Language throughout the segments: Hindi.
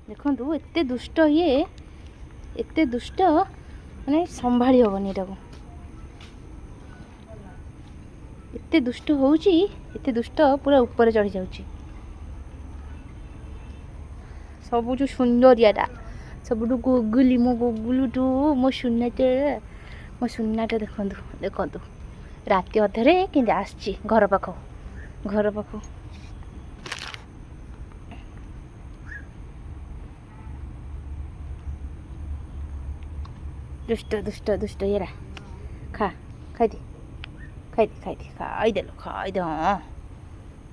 देखु एते दुष्ट ये एते दुष्ट माने संभाली हेनी एटा एते दुष्ट होउची एते दुष्ट पूरा ऊपर चढ़ी जाउची सब जो सुंदरियाटा सबुठू गुगुली मो गुगुलुटू मो सुनाटे देखु देखु राति अधरे कि आसची घर पाख दुष्ट दुष्ट दुष्ट येरा खा खाइदे खाइदे हाँ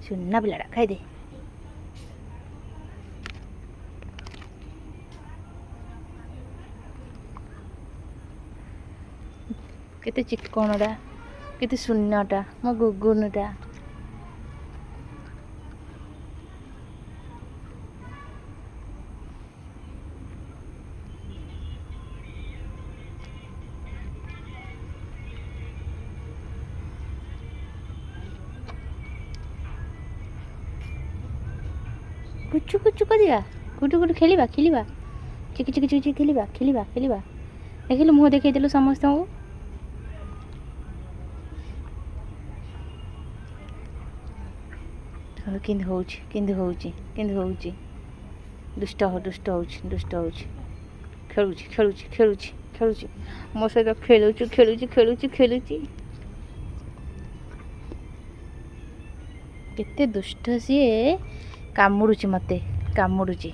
सुना पिलाटा खाइदे केते चिक्कणटा केते सुनाटा मो गुगुनुटा कुचु कुचु करिया गुटु गुटु खेलिबा खेलिबा चिकी चिकी चिकी खेलिबा खेलिबा खेलिबा देखिलु मुँह देखैदेलु समस्त को केंदी दुष्ट होउची खेलुची मो सहित खेलुची केते दुष्ट सी कामुड़ुची मते कामुड़ुची